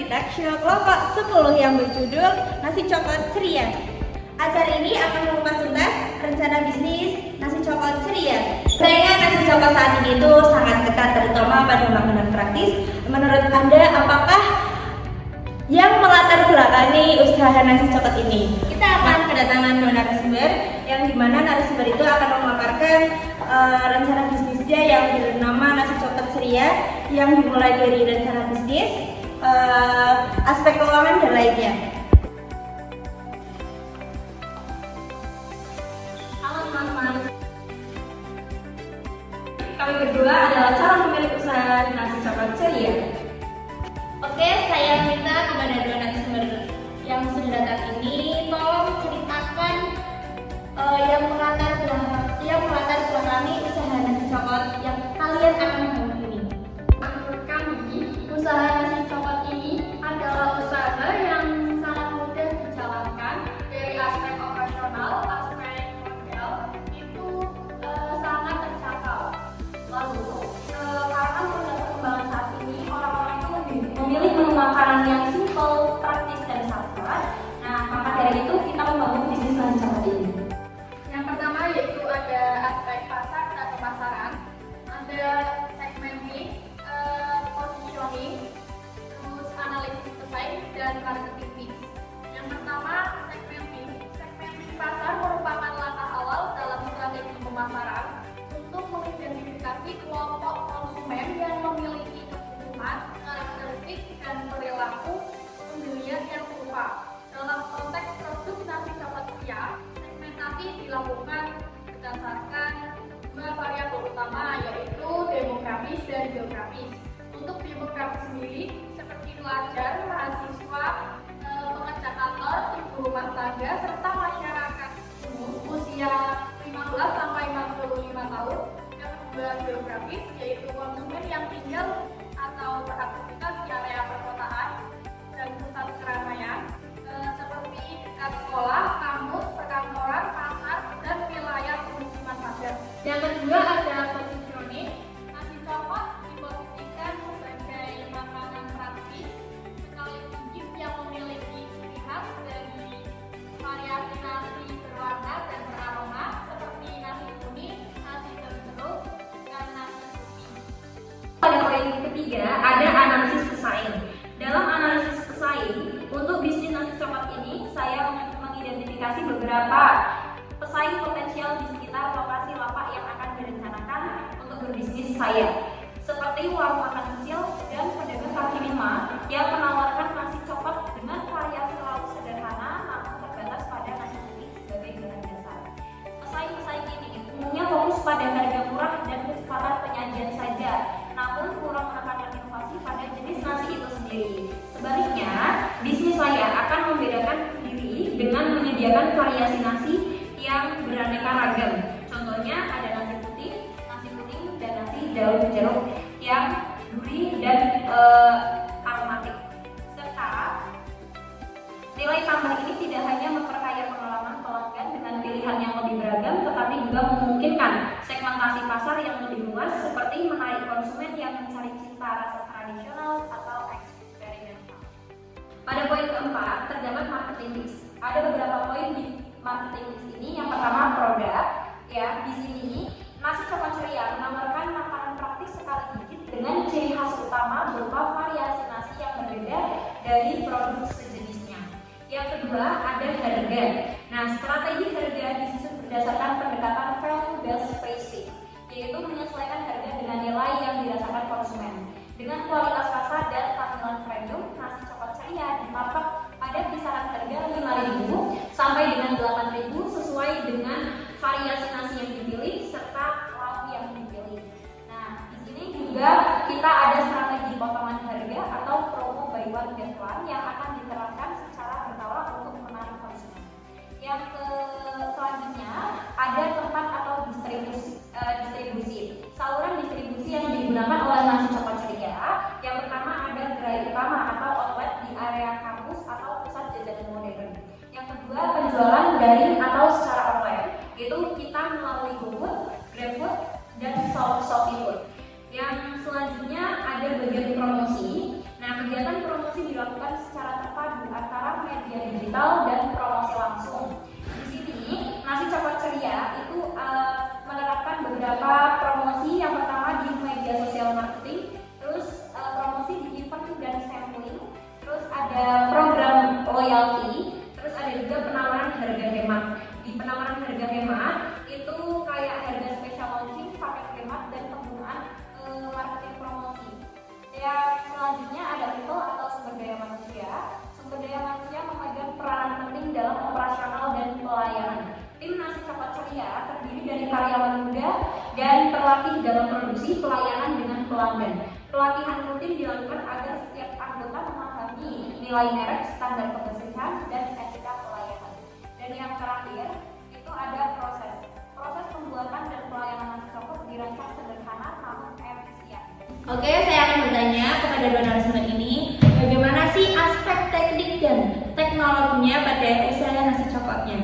di Talk Show kelompok 10 yang berjudul Nasi Coklat Ceria. Acara ini akan mengupas tuntas rencana bisnis nasi coklat ceria. Sayangnya nasi coklat saat ini itu sangat ketat, terutama pada makanan praktis. Menurut Anda, apakah yang melatar belakangi usaha nasi coklat ini? Kita akan kedatangan dua narasumber, yang dimana narasumber itu akan memaparkan rencana bisnisnya yang bernama nasi coklat ceria, yang dimulai dari rencana bisnis, aspek keuangan dan lainnya. Halo teman-teman, kami berdua adalah calon pemilik usaha nasi coklat ceria. Oke, saya minta kepada dua narasumber yang sudah datang ini, tolong ceritakan yang melatar belakangi usaha nasi coklat yang kalian akan bangun ini. Menurut kami, usaha nasi coklat ini adalah usaha yang sangat mudah dijalankan. Dari aspek operasional, aspek modal itu sangat terjangkau. Lalu, karena sudah perkembangan saat ini, orang-orang itu memilih menu makanan yang simple, praktis, dan sabar. Nah, maka dari itu kita membangun bisnis nasi coklat ini. Yang pertama yaitu ada aspek pasar dan pemasaran, ada segmenting, positioning, terus analisis pesaing dan marketing mix. Yang pertama segmenting. Segmenting pasar merupakan langkah awal dalam strategi pemasaran untuk mengidentifikasi kelompok konsumen yang memiliki kebutuhan, karakteristik, dan perilaku pembelian yang serupa. Dalam konteks produk nasi coklat ceria, segmentasi dilakukan berdasarkan dua variabel utama, yaitu demografis dan geografis. Untuk demografis sendiri seperti pelajar, mahasiswa, pekerja kantor, ibu rumah tangga, serta masyarakat umum usia 15 sampai 45 tahun. Yang kedua geografis yaitu konsumen yang tinggal atau beraktivitas di area perkotaan dan pusat keramaian seperti dekat sekolah, kampus, perkantoran, pasar, dan wilayah pemukiman padat. Yang kedua ada positioning. Nasi coklat diposisikan sebagai makanan praktis sekaligus gift yang memiliki ciri khas dari variasi nasi berwarna dan beraroma seperti nasi kuning, nasi jeruk, dan nasi putih. Pada poin ketiga ada analisis pesaing. Dalam analisis pesaing untuk bisnis nasi coklat ini, saya mengidentifikasi beberapa pesaing potensial di sekitar lokasi lapak yang akan direncanakan untuk berbisnis saya, seperti warung makan kecil dan pedagang kaki lima yang menawarkan nasi coklat dengan variasi lauk sederhana namun terbatas pada nasi putih sebagai bahan dasar. Pesaing-pesaing ini umumnya fokus pada harga murah dan kecepatan penyajian saja, namun kurang menekankan inovasi pada jenis nasi itu sendiri. Sebaliknya, bisnis saya akan membedakan diri dengan menyediakan variasi nasi yang beraneka ragam. Contohnya ada nasi putih, nasi kuning, dan nasi daun jeruk yang gurih dan aromatik. Serta nilai tambah ini tidak hanya memperkaya pengalaman pelanggan dengan pilihan yang lebih beragam, tetapi juga memungkinkan segmentasi pasar yang lebih luas, seperti menarik konsumen yang mencari cita rasa tradisional atau eksperimental. Pada poin keempat terdapat marketing mix. Ada beberapa poin di marketing mix ini. Yang pertama produk. Ya, di sini nasi coklat ceria menawarkan makanan praktis sekali gigit dengan ciri khas utama berupa variasi nasi yang berbeda dari produk sejenisnya. Yang kedua ada harga. Nah, strategi harga disusun berdasarkan pendekatan value based pricing, yaitu menyesuaikan harga dengan nilai yang dirasakan konsumen. Dengan kualitas rasa dan tampilan premium, nasi coklat ceria dipatok pada kisaran harga 5.000 sampai dengan 8.000 sesuai dengan variasi nasi yang dipilih serta lauk yang dipilih. Nah, di sini juga kita ada strategi potongan harga atau promo buy one get one yang akan diterapkan secara berkala untuk menarik konsumen. Yang selanjutnya ada tempat atau distribusi. Saluran distribusi yang digunakan oleh nasi coklat ceria. Yang pertama ada gerai utama atau outlet di area kampus atau pusat jajanan modern. Yang kedua penjualan daring atau secara online. Itu kita melalui GoFood, GrabFood, dan ShopeeFood. Yang selanjutnya ada bagian promosi. Nah, kegiatan promosi dilakukan secara terpadu antara media digital dan promosi langsung. Di sini Nasi Coklat Ceria itu menerapkan beberapa promosi. Yang pertama di media sosial marketing, terus promosi di event dan sampling, terus ada program loyalty, terus ada juga penawaran harga hemat. Di penawaran harga hemat itu kayak harga special launching, paket hemat, dan penggunaan marketing promosi. Yang selanjutnya ada people atau sumber daya manusia. Sumber daya manusia memegang peranan penting dalam operasional dan pelayanan. Tim Nasi Coklat Ceria terdiri dari karyawan muda dan terlatih dalam produksi pelayanan dengan pelanggan. Pelatihan rutin dilakukan agar setiap anggota memahami nilai merek, standar kebersihan, dan etika pelayanan. Dan yang terakhir itu ada proses. Proses pembuatan dan pelayanan nasi coklat dirancang sederhana namun efisien. Oke, saya akan bertanya kepada dua narasumber ini, bagaimana sih aspek teknik dan teknologinya pada usaha nasi coklatnya?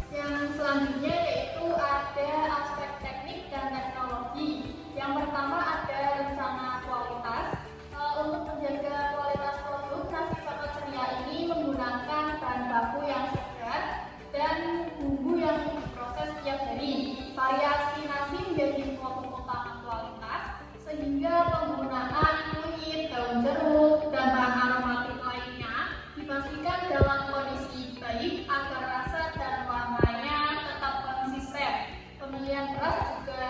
Yang selanjutnya yaitu ada aspek teknik dan teknologi. Yang pertama ada rencana kualitas. Untuk menjaga kualitas produk, Nasi Coklat Ceria ini menggunakan bahan baku yang segar dan bumbu yang diproses tiap hari. Variasi nasi menjadi fokus utama kualitas, sehingga penggunaan kunyit, daun jeruk, dan bahan aromatik lainnya dipastikan dalam kondisi baik agar rasa dan warnanya tetap konsisten. Pemilihan beras juga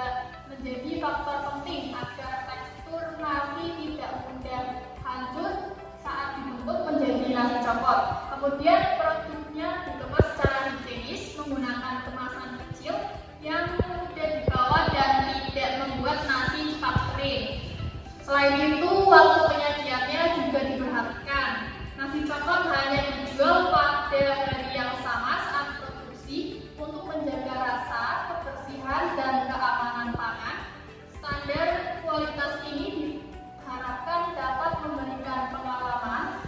menjadi faktor penting agar tekstur nasi tidak mudah hancur saat dibentuk menjadi nasi coklat. Kemudian produknya dikemas secara higienis menggunakan kemasan kecil yang mudah dibawa dan tidak membuat nasi cepat kering. Selain itu, waktu penyajiannya juga diperhatikan. Nasi coklat hanya dijual pada hari yang sama saat produksi untuk menjaga rasa, kebersihan, dan keamanan pangan. Standar kualitas ini diharapkan dapat memberikan pengalaman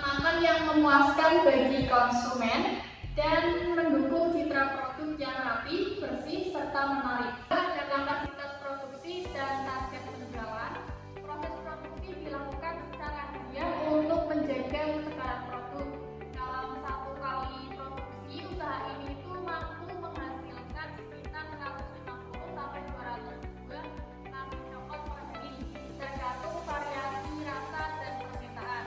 makan yang memuaskan bagi konsumen dan mendukung citra produk yang rapi, bersih, serta menarik. Dalam kapasitas produksi dan target penjualan, proses produksi dilakukan secara harian untuk menjaga kesegaran produk. Dalam satu kali produksi, usaha ini itu mampu menghasilkan sekitar 150 sampai 200 buah nasi coklat per hari, tergantung variasi rasa dan permintaan.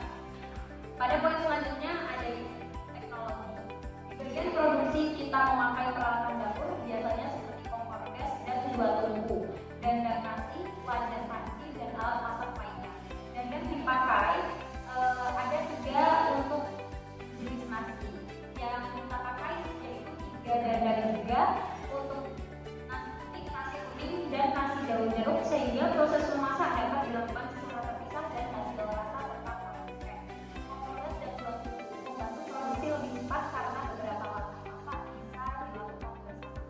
Pada poin selanjutnya ada teknologi. Di bagian produksi kita memakai peralatan dapur biasanya seperti kompor gas dan dua tungku, dandang nasi, wajan panci, dan alat masak lainnya. Dan yang dipakai ada tiga untuk jenis nasi. Yang kita pakai yaitu 3 dandang juga untuk nasi putih, nasi kuning, dan nasi daun jeruk, sehingga proses memasak dapat dilakukan secara terpisah dan hasil rasa tetap konsisten. Kompor gas dan dua tungku membantu produksi lebih cepat karena beberapa langkah masak bisa dilakukan bersama.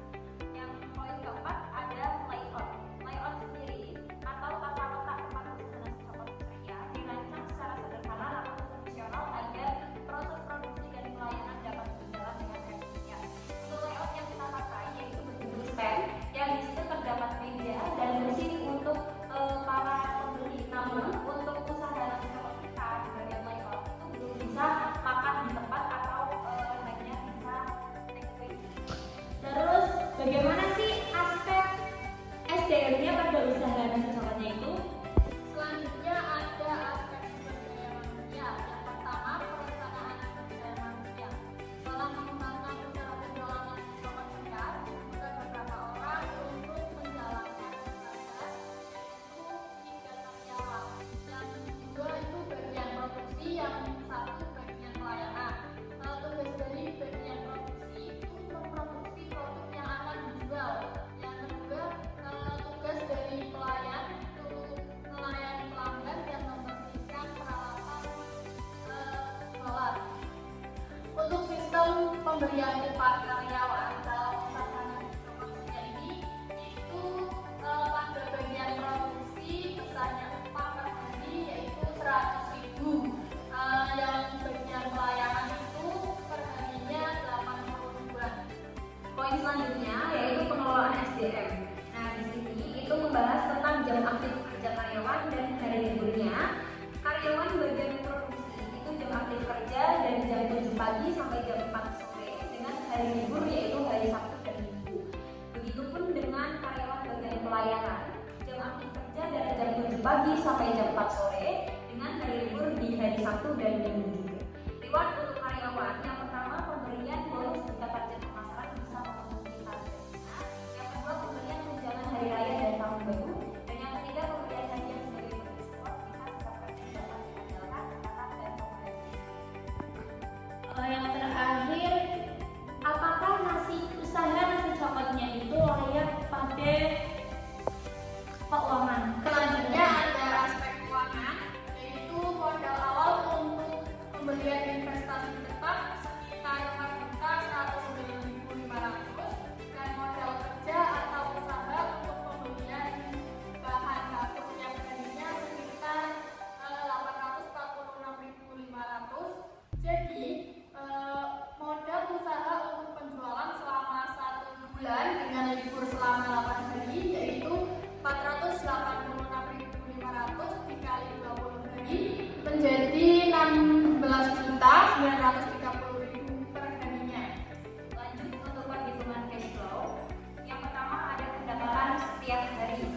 Yang poin keempat ada layout. Layout sendiri atau tata letak tempat usaha nasi coklat ceria dirancang secara sederhana namun fungsional agar proses produksi dan pelayanan dapat berjalan dengan efisien. Untuk layout yang kita pakai yaitu berbentuk stand, yang di situ terdapat meja dan kursi untuk para pembeli. Namun untuk usaha nasi coklat kita di bagian layout itu belum bisa makan di tempat atau hanya bisa take away. Terus, bagaimana sih aspek SDM-nya pada usaha nasi coklatnya itu? Selanjutnya ada aspek sumber daya manusia. Yang pertama, perencanaan sumber daya manusia. Dalam mengembangkan usaha penjualan nasi coklat ceria, dibutuhkan beberapa orang untuk menjalankan usaha, yaitu 3 karyawan. Yang kedua itu bagian produksi, yang satu bagian pelayanan. Tugas dari bagian produksi itu memproduksi produk yang akan dijual. Yang kedua, tugas dari pelayan itu melayani pelanggan dan membersihkan peralatan jualan. Untuk sistem pemberian upah karyawan dalam usaha nasi coklat ceria ini itu pada bagian produksi besarnya upah per hari yaitu 100.000. Yang bagian pelayanan itu per harinya 80.000-an. Poin selanjutnya yaitu pengelolaan SDM. Nah, di sini itu membahas tentang jam aktif kerja karyawan dan hari liburnya. karyawan bagian produksi itu jam aktif kerja dari jam 7 pagi sampai jam 4 sore dengan hari libur yaitu hari Sabtu dan Minggu. Begitupun dengan karyawan bagian pelayanan, jam aktif kerja dari jam 7 pagi sampai jam 4 sore dengan hari libur di hari Sabtu dan Minggu juga. Reward untuk karyawan, yang pertama pemberian bonus jika target pemasaran bisa memenuhi targetnya. Yang kedua pemberian tunjangan hari raya dan tahun baru. Dan yang ketiga pemberian hadiah sebagai bentuk support jika sikap kerja dapat diandalkan, ketat dan kooperatif. Yang terakhir, apakah usaha nasi coklatnya itu layak pada keuangan? Selanjutnya ada aspek keuangan, yaitu modal awal untuk pembelian investasi tetap sekitar 4.109.500 dan modal kerja atau usaha untuk pembelian bahan baku yang harinya sekitar 846.500. Jadi modal usaha untuk penjualan selama 1 bulan dengan libur selama 8 hari yaitu 486.500 dikali 20 hari menjadi 16.930.000 per harinya. Lanjut untuk perhitungan cash flow. Yang pertama ada pendapatan setiap hari.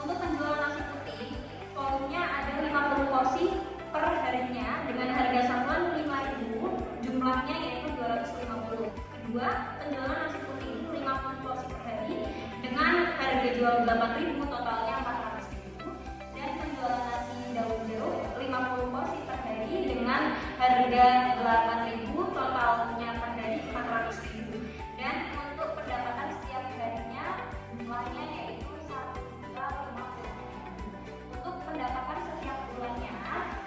Untuk penjualan nasi putih, volumenya ada 50 porsi per harinya dengan harga satuan 5.000, jumlahnya yaitu 250. Kedua, penjualan nasi putih itu 50 porsi per hari dengan harga jual 8.000, totalnya 400.000. Dan penjualan nasi daun jeruk 50 porsi per hari dengan harga 8.000, totalnya per hari 400.000. Dan untuk pendapatan setiap harinya jumlahnya yaitu 1.050.000. Untuk pendapatan setiap bulannya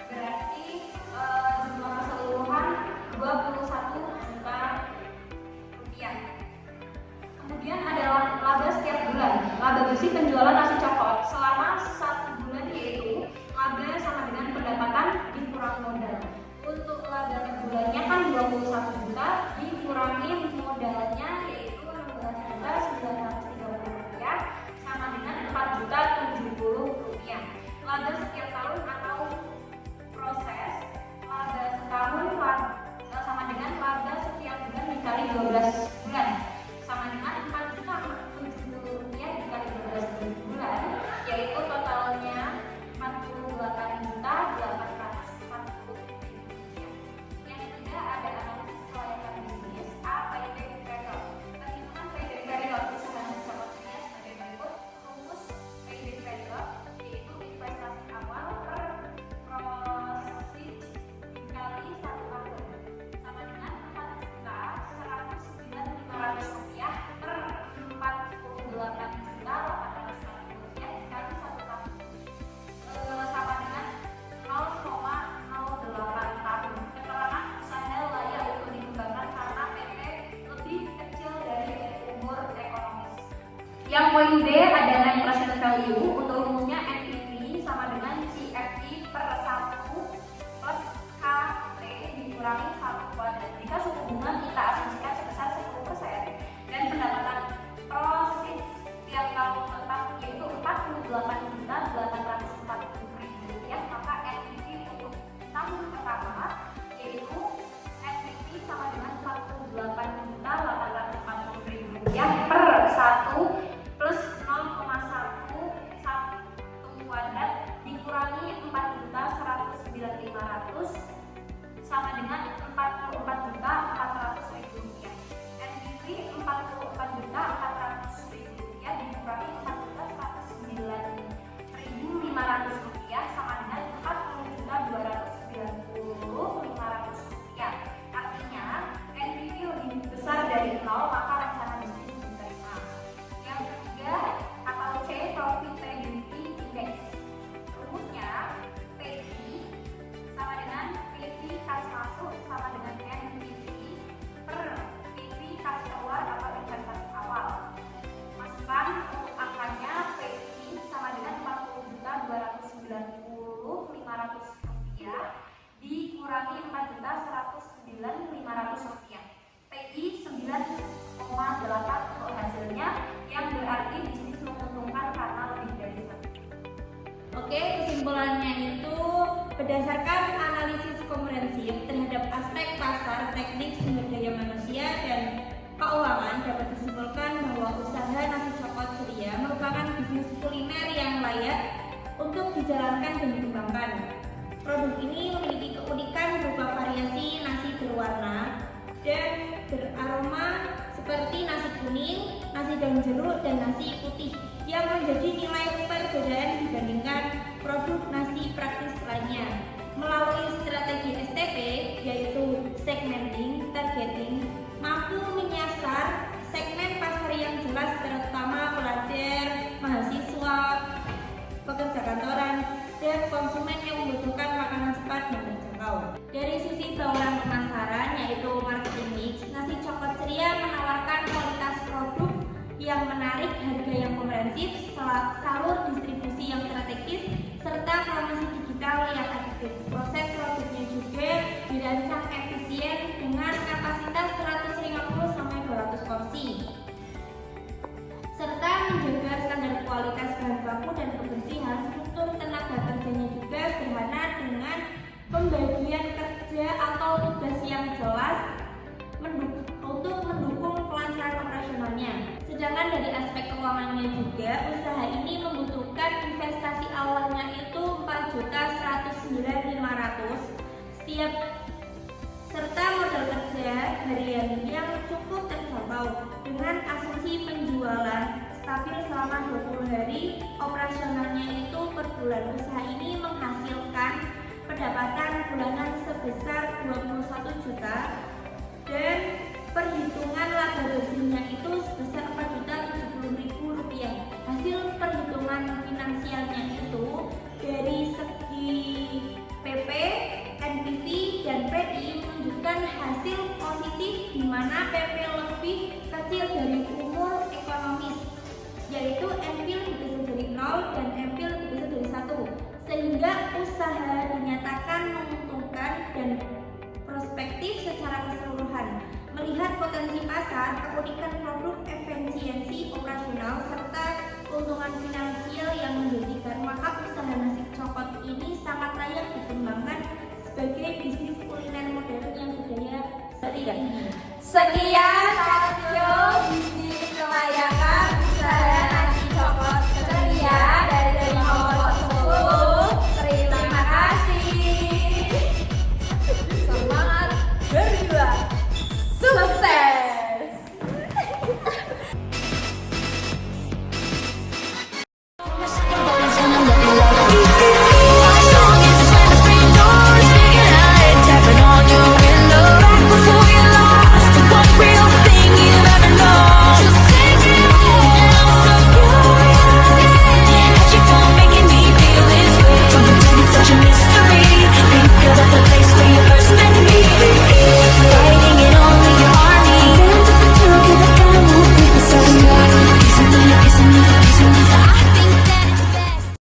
berarti jumlah keseluruhan 21 juta rupiah. Kemudian ada laba setiap bulan. Laba bersih penjualan nasi coklat selama 1 bulan yaitu laba sama dengan pendapatan dikurang modal. Untuk laba per bulannya kan 21 juta dikurangi modalnya yaitu 16.930 rupiah sama dengan 4.070 rupiah. Laba setiap tahun atau proses laba setahun sama dengan laba setiap bulan dikali 12 bulan sama dengan 4.070 rupiah dikali 12 bulan yaitu totalnya 48.840.000 rupiah. Yang ketiga ada analisis kelayakan bisnis APD Period. Perhitungan PD Period usaha nasi coklat ceria sebagai berikut. Rumus PD Period yaitu investasi awal per proceed dikali 1 tahun sama dengan 4.109.500 rupiah per 48.840 rupiah dikali 1 tahun sama dengan 0,08 tahun. Keterangan usaha layak untuk dikembangkan karena PT lebih kecil dari umur ekonomis. Yang poin D ada net present value. Untuk rumusnya NPV sama dengan CFD per 1 plus KT dikurangi 1 kuadrat. Jika suku bunga kita asumsikan sebesar 10% dan pendapatan prosit tiap tahun tetap yaitu 48.840.000 rupiah, maka NPV untuk tahun pertama yaitu NPV sama dengan 48.840.000 rupiah per 1 plus 0,1 kuadrat dikurangi 4.109.500 sama dengan 4.070 Berdasarkan analisis komprehensif terhadap aspek pasar, teknik, sumber daya manusia, dan keuangan, dapat disimpulkan bahwa usaha nasi coklat ceria merupakan bisnis kuliner yang layak untuk dijalankan dan dikembangkan. Produk ini memiliki keunikan berupa variasi nasi berwarna dan beraroma seperti nasi kuning, nasi daun jeruk, dan nasi putih yang menjadi nilai perbedaan dibandingkan produk nasi praktis lainnya. Melalui strategi STP, yaitu segmenting, targeting, mampu menyasar segmen pasar yang jelas, terutama pelajar, mahasiswa, pekerja kantoran, dan konsumen yang membutuhkan makanan cepat dan terjangkau. Dari sisi bauran pemasaran, yaitu marketing mix, nasi coklat ceria menawarkan kualitas produk yang menarik, harga yang komprehensif, salur distribusi yang strategis, serta promosi digital yang efektif. Proses produknya juga dirancang efisien dengan kapasitas 150-200 porsi, serta menjaga standar kualitas bahan baku dan kebersihan. Struktur tenaga kerjanya juga sederhana dengan pembagian kerja atau tugas yang jelas untuk mendukung kelancaran operasionalnya. Sedangkan dari aspek keuangannya juga, usaha ini membutuhkan investasi awalnya itu 4.109.500 setiap, serta modal kerja harian yang cukup terjangkau. Dengan asumsi penjualan stabil selama 20 hari operasionalnya itu per bulan, usaha ini menghasilkan pendapatan bulanan sebesar 21 juta dan perhitungan laba bersihnya itu sebesar 4.070.000 rupiah. Hasil perhitungan finansialnya itu dari segi PP, NPV, dan PI menunjukkan hasil positif, di mana PP lebih kecil dari umur ekonomis, yaitu NPL lebih besar dari 0 dan NPL lebih besar dari 1, sehingga usaha dinyatakan menguntungkan dan prospektif secara keseluruhan. Melihat potensi pasar, keunikan produk, efisiensi operasional, serta keuntungan finansial yang menjanjikan, maka usaha nasi coklat ini sangat layak dikembangkan sebagai bisnis kuliner modern yang berdaya saat ini. Sekian